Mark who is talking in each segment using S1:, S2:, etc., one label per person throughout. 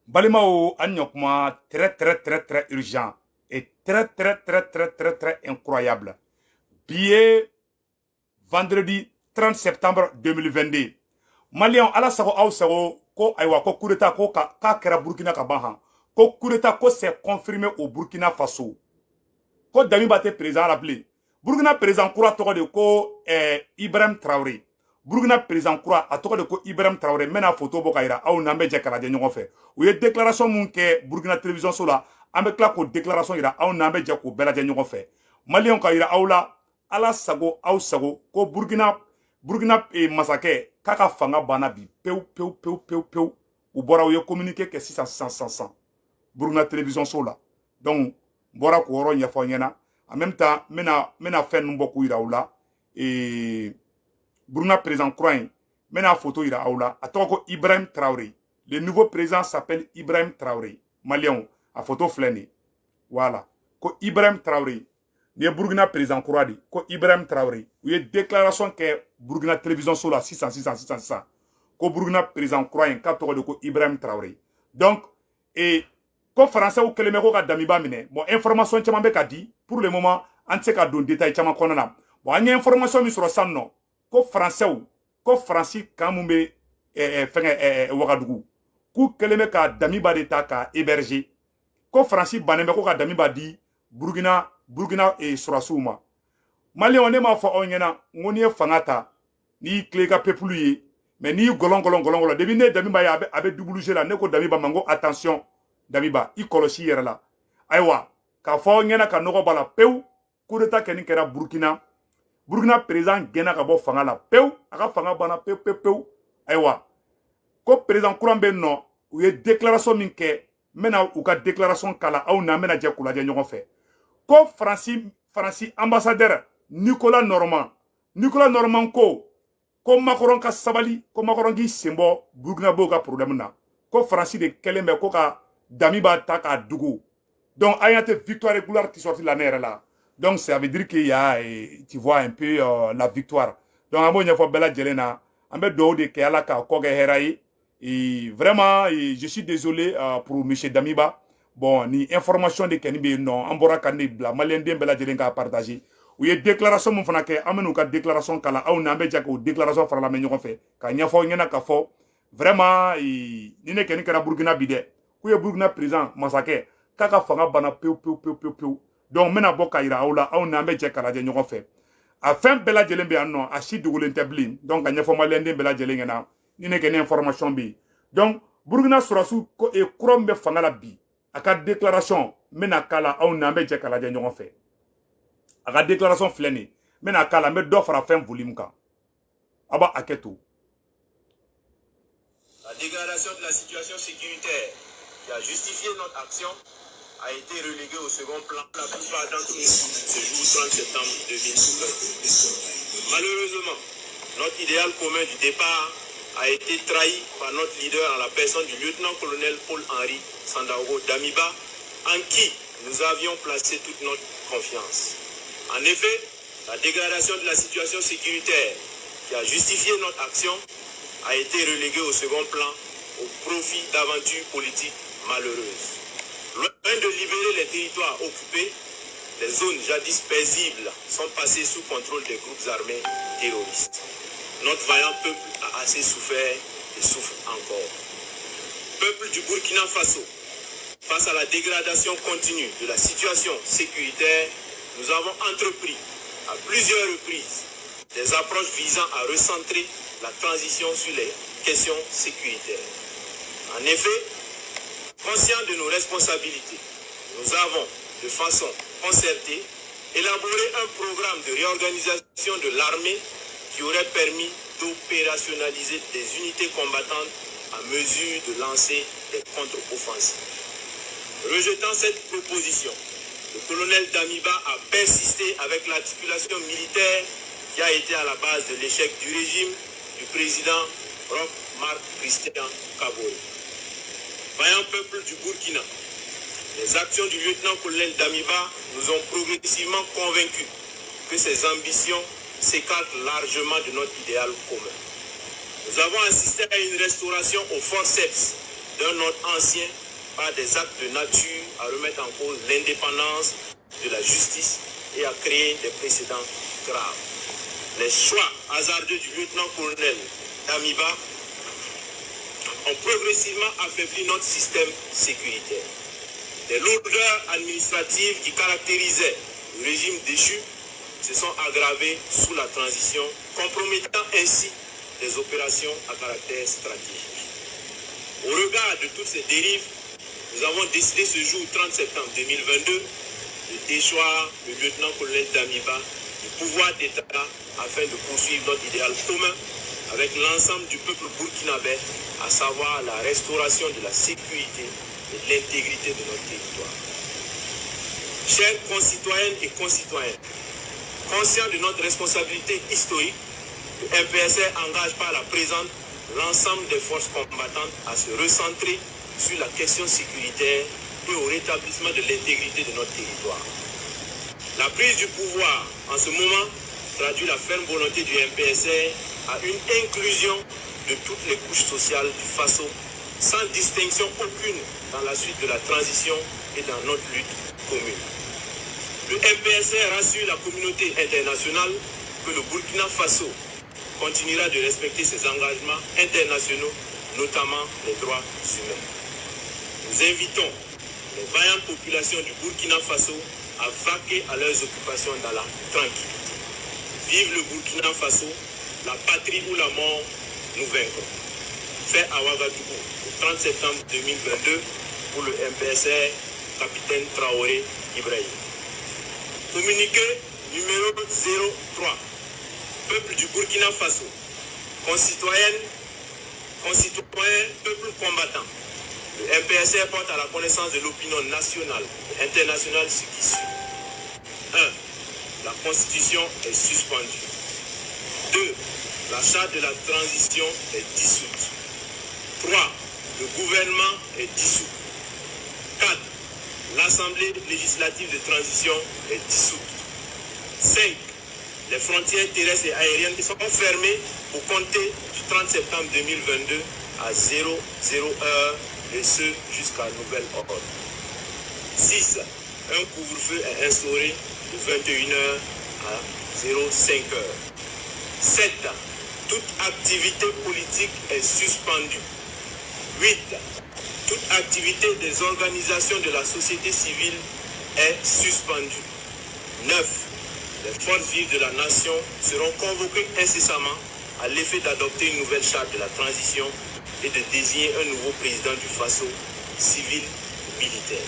S1: Balimao Anyokma, très urgent et très incroyable. Billet vendredi 30 septembre 2022. Malion ala sago aw sago ko aywa ko coup d'état ko ka kera Burkina ka ban ko coup d'état ko c'est confirmé au Burkina Faso. Ko Damiba te président rappelé. Burkina président kura toko de ko Ibrahim Traoré. Burkina président kura a toko de ko Ibrahim Traoré mena photo boka ira aw nambe je kala de ɲɔgɔn fɛ. U ye déclaration mun kɛ Burkina télévision so la an bɛ tila ko déclaration ira aw nambe je ko bɛɛ lajɛ ɲɔgɔn fɛ. Malien ka ira aw la ala sago aw sago ko Burkina masakɛ k'a ka fanga banna bi pew u bɔra u ye communiqué kɛ sisan Burkina télévision so la. Donc bɔra ko yɔrɔ ɲɛfɔ ɲɛna en même temps mena fɛn ninnu bɔ k'u yira aw la Burkina président kura in mena photo yira aw la a tɔgɔ ko Ibrahim Traoré. Le nouveau président s'appelle Ibrahim Traoré. Malien a photo filɛ nin voilà ko Ibrahim Traoré ni ye Burkina président kura de ko Ibrahim Traoré u ye déclaration kɛ Burkina télévision so la sisan ko Burkina président kura in k'a tɔgɔ de ko Ibrahim Traoré. Donc ko français u kɛlen bɛ ko ka Damiba minɛ bon information caman bɛ ka di pour le moment an tɛ se ka don détail caman kɔnɔna na bon an ye information min sɔrɔ sisan nɔ ko français ko Faransi kan mun bɛ fɛngɛ Wagadugu k'u kɛlen bɛ ka Damiba de ta ka héberger ko Faransi bannen bɛ ko ka Damiba di Burkina sɔrɔsiw ma. Malien ne m'a fɔ aw ɲɛna n ko n'i ye fanga ta n'i y'i tile i ka peuple ye mais n'i gɔlɔn depuis ne Damiba ye a bɛ dubuluser la ne ko Damiba ma n ko attention Damiba i kɔlɔsi yɛrɛ la ayiwa k'a fɔ aw ɲɛna ka nɔgɔ b'a la pewu coup d'état kɛni kɛra Burkina président gɛnna ka bɔ fanga la pewu a ka fanga banna pewu ayiwa ko président kura bɛ yen nɔ u ye déclaration min kɛ n bɛna u ka déclaration kala aw na n bɛna jɛ k'u lajɛ ɲɔgɔn fɛ ko Faransi ambassadeur Nicolas Normand ko Macron ka sabali ko Macron k'i sen bɔ Burkina b'o ka problème na ko Faransi de kɛlen bɛ ko ka Damiba ta k'a dugu donc a y'a tɛ victoire régulière qui sorti la ne yɛrɛ la donc ça veut dire qu'il y a tu vois un peu la victoire donc an b'o ɲɛfɔ bɛɛ lajɛlen na an bɛ dugawu de kɛ ala ka kɔ kɛ hɛrɛ ye et vraiment je suis désolé pour monsieur Damiba bon ni information de kɛni bɛ yen nɔ an bɔra ka ne bila malien den bɛɛ lajɛlen k'a partager u ye déclaration mun fana kɛ an bɛ n'u ka déclaration kala aw n'an bɛ jɛ k'o déclaration fara lamɛn ɲɔgɔn fɛ ka ɲɛfɔ aw ɲɛna k'a fɔ vraiment ni ne kɛni kɛra Burkina bi dɛ k'u ye Burkina président masakɛ k'a ka fanga banna pewu donc n bɛna bɔ ka yira aw la aw n'an bɛ jɛ ka lajɛ ɲɔgɔn fɛ a fɛn bɛɛ lajɛlen bɛ yan nɔ a si dogolen tɛ bilen donc ka ɲɛfɔ malien den bɛɛ lajɛlen ɲɛna ni ne kɛni information bɛ yen donc Burkina sɔrɔsiw kura min bɛ fanga la bi a ka déclaration n bɛna k'a la aw n'an bɛ jɛ ka lajɛ ɲɔgɔn fɛ a ka déclaration filɛ nin ye n bɛna k'a la n bɛ dɔ fara fɛn volume kan a b'a hakɛ to.
S2: La dégradation de la situation sécuritaire qui a justifié notre action a été reléguée au second plan la plupart d'entre nous ce jour 30 septembre 2020. Malheureusement, notre idéal commun du départ a été trahi par notre leader en la personne du lieutenant-colonel Paul-Henri Sandaogo Damiba, en qui nous avions placé toute notre confiance. En effet, la dégradation de la situation sécuritaire qui a justifié notre action a été reléguée au second plan au profit d'aventures politiques malheureuses. Loin de libérer les territoires occupés, les zones jadis paisibles sont passées sous contrôle des groupes armés terroristes. Notre vaillant peuple a assez souffert et souffre encore. Peuple du Burkina Faso, face à la dégradation continue de la situation sécuritaire, nous avons entrepris à plusieurs reprises des approches visant à recentrer la transition sur les questions sécuritaires. En effet, conscients de nos responsabilités, nous avons, de façon concertée, élaboré un programme de réorganisation de l'armée qui aurait permis d'opérationnaliser des unités combattantes à mesure de lancer des contre-offensives. Rejetant cette proposition, le colonel Damiba a persisté avec l'articulation militaire qui a été à la base de l'échec du régime du président Roch-Marc Christian Kaboré. Vaillant peuple du Burkina, les actions du lieutenant-colonel Damiba nous ont progressivement convaincus que ses ambitions s'écartent largement de notre idéal commun. Nous avons assisté à une restauration au forceps d'un ordre ancien par des actes de nature à remettre en cause l'indépendance de la justice et à créer des précédents graves. Les choix hasardeux du lieutenant-colonel Damiba ont progressivement affaibli notre système sécuritaire. Les lourdeurs administratives qui caractérisaient le régime déchu se sont aggravées sous la transition, compromettant ainsi des opérations à caractère stratégique. Au regard de toutes ces dérives, nous avons décidé ce jour 30 septembre 2022 de déchoir le lieutenant-colonel Damiba du pouvoir d'État afin de poursuivre notre idéal commun avec l'ensemble du peuple burkinabé, à savoir la restauration de la sécurité et de l'intégrité de notre territoire. Chers concitoyennes et concitoyens, conscients de notre responsabilité historique, le MPSR engage par la présente l'ensemble des forces combattantes à se recentrer sur la question sécuritaire et au rétablissement de l'intégrité de notre territoire. La prise du pouvoir en ce moment traduit la ferme volonté du MPSR à une inclusion de toutes les couches sociales du Faso, sans distinction aucune dans la suite de la transition et dans notre lutte commune. Le MPSR rassure la communauté internationale que le Burkina Faso continuera de respecter ses engagements internationaux, notamment les droits humains. Nous invitons les vaillantes populations du Burkina Faso à vaquer à leurs occupations dans la tranquillité. Vive le Burkina Faso, la patrie ou la mort, nous vaincrons. Fait à Ouagadougou, le 30 septembre 2022, pour le MPSR, capitaine Traoré Ibrahim. Communiqué numéro 03. Peuple du Burkina Faso, concitoyens, peuple combattant. Le MPSR porte à la connaissance de l'opinion nationale et internationale ce qui suit. 1. La Constitution est suspendue. 2. La charte de la transition est dissoute. 3. Le gouvernement est dissous. 4. L'Assemblée législative de transition est dissoute. 5. Les frontières terrestres et aériennes sont fermées pour compter du 30 septembre 2022 à 00h et ce jusqu'à nouvel ordre. 6. Un couvre-feu est instauré de 21h à 05h. 7. Toute activité politique est suspendue. 8. Toute activité des organisations de la société civile est suspendue. 9. Les forces vives de la nation seront convoquées incessamment à l'effet d'adopter une nouvelle charte de la transition et de désigner un nouveau président du Faso, civil ou militaire.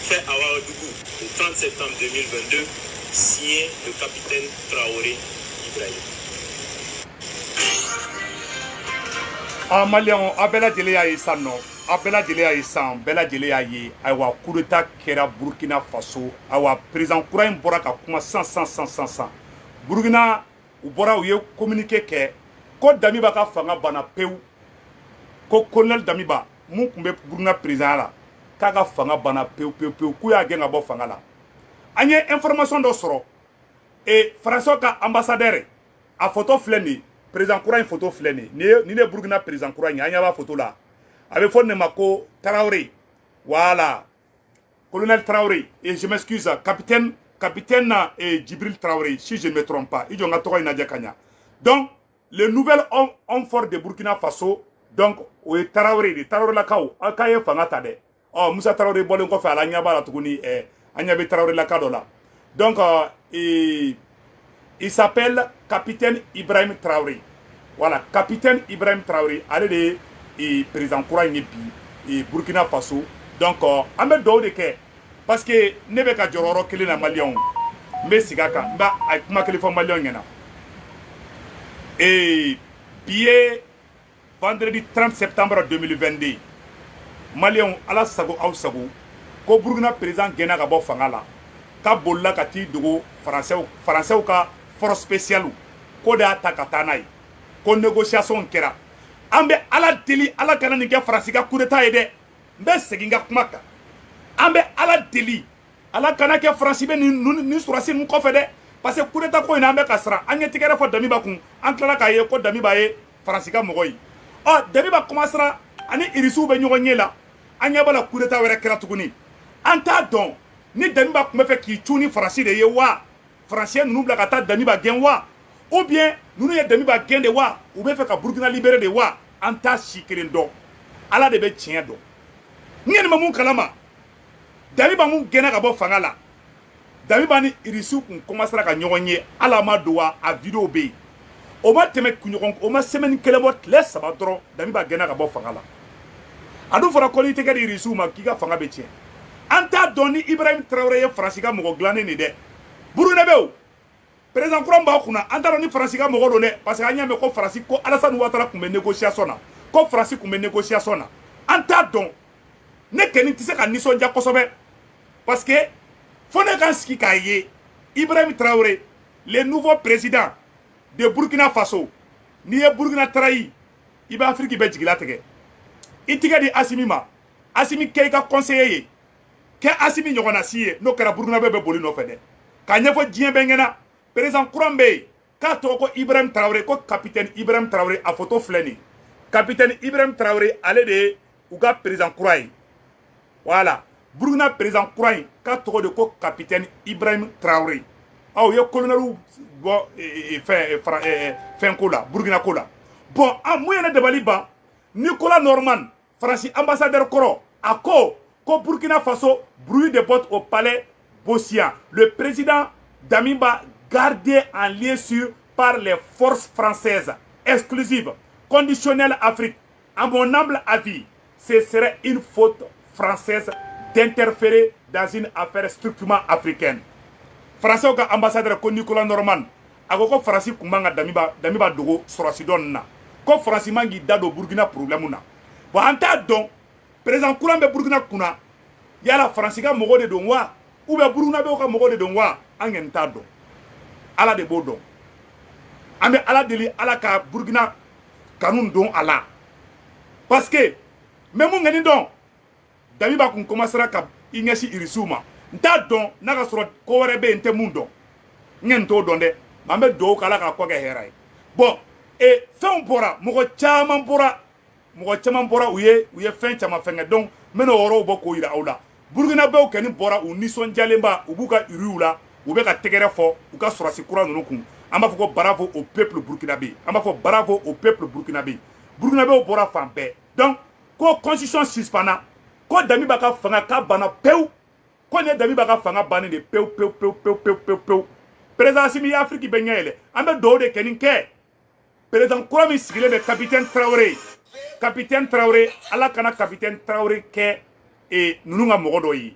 S2: Fait à Ouagadougou, le 30 septembre 2022, signé le capitaine Traoré Ibrahim.
S1: Maliens, Abela Djelea et Sano, Abela Djelea et San, Bela Djelea ye, Awa coup d'état Kera Burkina Faso, Awa président Kouraïm Boraka Kuma 100. Burkina, ou Bora ou ye communiqué que, ko Damiba ka fanga bana peu, ko colonel Damiba, mon kumbe Burkina président là, kaga fanga bana peu, kouya genga bo fanga là. Anye information d'osro, et François ka ambassadeur, a photo fleni, président Kouraïm photo fleni, ni ne Burkina président Kouraïm, anya ba photo là. Avec fond de Mako Traoré, voilà, colonel Traoré, et je m'excuse, capitaine et Djibril Traoré, si je ne me trompe pas, ils ont Nadia Kanya. Donc, le nouvel homme fort de Burkina Faso, donc, oui, Traoré la Kao, Akaye Fangatade. Oh, Moussa Traoré, Bolongo fait à la Nyaba la Tougouni, et Agnabe Traoré la Kadola. Donc, il s'appelle capitaine Ibrahim Traoré. Voilà, capitaine Ibrahim Traoré, allez et président Kouraïm et Burkina Faso. Donc, on met deux de quai. Parce que nebe ka jororo kele na Malion. Mais sigaka, mba akuma kele fo Malion yana. Et billet vendredi 30 septembre 2022. Malion ala sago au sago. Ko Burkina président gena ka bo fangala. Ka bolla ka ti dogo français ka force spéciale. Ko da takatanaï. Ko négociation kera. Ambe ala deli ala kana ni ke farasika coup d'état ede mbe seginga kumaka ambe ala deli ala kana ke farasibe ni surasi mu kofede parce que coup d'état ko ina ambe kasra anye tikere fo Damiba kun an klara ka ye ko Damiba ye farasika mogoyi oh Damiba commencera ani irisu be ɲɔgɔn ɲɛ la an ɲɛ b'a la coup d'état wɛrɛ kɛra tuguni an t'a dɔn ni Damiba tun bɛ fɛ k'i cu ni Faransi de ye wa Faransiyɛn ninnu bila ka taa Damiba gɛn wa ou bien ninnu ye Damiba gɛn de wa u bɛ fɛ ka Burkina libérer de wa an t'a si kelen dɔn Ala de bɛ tiɲɛ dɔn n ye nin ma mun kalama Damiba mun gɛnna ka bɔ fanga la Damiba ni irisu kun commencera ka ɲɔgɔn ye Ala ma don wa a vidéo bɛ yen o ma tɛmɛ kunɲɔgɔn o ma semaine kelen bɔ tile 3 dɔrɔn Damiba gɛnna ka bɔ fanga la a dun fɔra ko n'i tɛgɛ di irisu ma k'i ka fanga bɛ tiɲɛ an t'a dɔn ni Ibrahim Traoré ye Faransi ka mɔgɔ dilannen de dɛ Burukinabe o président kura b'a kunna an t'a dɔn ni Faransi ka mɔgɔ don dɛ parce que an y'a mɛn ko Faransi ko Alassane Ouattara tun bɛ négociation na ko Faransi tun bɛ négociation na an t'a dɔn ne kɛni tɛ se ka nisɔndiya kosɛbɛ parce que fo ne kan sigi k'a ye Ibrahim Traoré le nouveau président de Burkina Faso n'i ye Burkina trahi i bɛ Afrique bɛɛ jigila tigɛ i tigɛ di Assimi ma Assimi kɛ i ka conseiller ye kɛ Assimi ɲɔgɔnna si ye n'o kɛra Burkinabe bɛ boli nɔfɛ dɛ k'a ɲɛfɔ diɲɛ bɛɛ ɲɛna président kura bɛ yen k'a tɔgɔ ko Ibrahim Traoré ko capitaine Ibrahim Traoré a photo filɛ nin capitaine Ibrahim Traoré ale de ye u ka président kura ye voilà Burkina président kura in k'a tɔgɔ de ko capitaine Ibrahim Traoré aw ye colonel bɔ fɛn ko la Burkina ko la bon mun ye ne dabali ban Nicolas Norman Faransi ambassadeur kɔrɔ a ko Burkina Faso bruit de bottes au palais Bossian le président Damiba gardé en lieu par les forces françaises exclusives conditionnelles Afrique à mon humble avis ce serait une faute française d'interférer dans une affaire strictement africaine Français ka ambassadeur ko Nicolas Norman a ko Faransi kun man ka Damiba dogo sɔrɔsi dɔ na ko Faransi man k'i da don Burkina problème na bon an t'a dɔn président kura bɛ Burkina kunna yala Faransi ka mɔgɔ de don wa ou bien Burkinabew ka mɔgɔ de don wa an ɲɛ t'a dɔn Ala de b'o dɔn an bɛ Ala deli Ala ka Burkina kanu don a la parce que mais mun ŋɛni dɔn Damiba kun commencera ka i ɲɛsin irisiw ma n t'a dɔn n'a ka sɔrɔ ko wɛrɛ bɛ yen n tɛ mun dɔn n ɲɛ t'o dɔn dɛ an bɛ dugawu k'Ala k'a kɔ kɛ hɛrɛ ye bon fɛnw bɔra mɔgɔ caman bɔra u ye fɛn caman fɛngɛ donc n bɛna o yɔrɔw bɔ k'o yira aw la Burkinabew kɛni bɔra u nisɔndiyalenba u b'u ka uriw la u bɛ ka tɛgɛrɛ fɔ u ka sɔrɔsi kura ninnu kun an b'a fɔ ko bravo au peuple burkinabé an b'a fɔ bravo au peuple burkinabé Burkinabew bɔra fan bɛɛ donc ko constitution suspendra ko Damiba ka fanga k'a banna pewu ko nin ye Damiba ka fanga bannen de pewu président Assimi ye Afrique bɛɛ ɲɛ yɛlɛ an bɛ dugawu de kɛ nin kɛ président kura min sigilen bɛ capitaine Traoré Ala kana capitaine Traoré kɛ ninnu ka mɔgɔ dɔ ye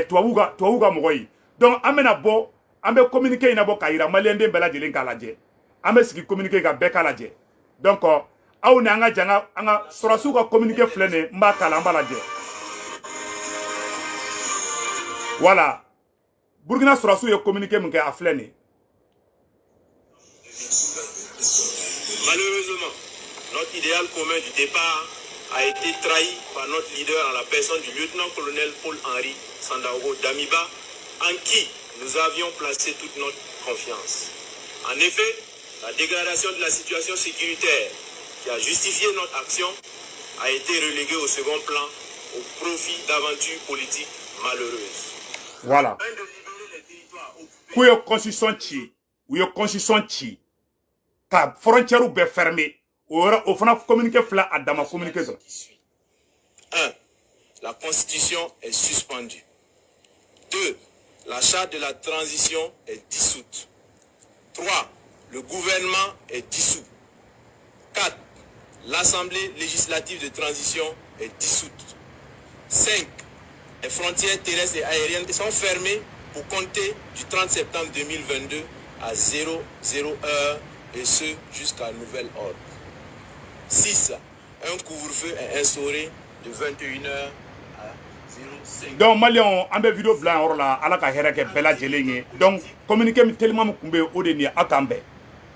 S1: tubabuw ka mɔgɔ ye donc an bɛna bɔ an bɛ communiqué in nabɔ k'a yira maliyɛnden bɛɛ lajɛlen k'a lajɛ an bɛ sigi communiqué ka bɛɛ k'a lajɛ donc aw ni an ka janga an ka sɔrɔsiw ka communiqué filɛ nin n b'a kala an b'a lajɛ voilà Burkina sɔrɔsiw ye communiqué min kɛ a filɛ nin
S2: Malheureusement, notre idéal commun du départ a été trahi par notre leader en la personne du lieutenant-colonel Paul-Henri Sandaogo Damiba, en qui nous avions placé toute notre confiance. En effet, la dégradation de la situation sécuritaire qui a justifié notre action a été reléguée au second plan au profit d'aventures politiques malheureuses.
S1: Voilà. Où est constitution qui ka frontière be fermée au fana communiqué fla à dama communiqué
S2: 1. La constitution est suspendue. 2. La charte de la transition est dissoute. 3. Le gouvernement est dissous. 4. L'Assemblée législative de transition est dissoute. 5. Les frontières terrestres et aériennes sont fermées pour compter du 30 septembre 2022 à 00h et ce jusqu'à nouvel ordre. 6. Un couvre-feu est instauré de 21h à 05h.
S1: Donc Malion, on a vidéo blanc or là, ala ka hera ke bella jelenge. Donc communiquer tellement mu kumbe o de ni akambe.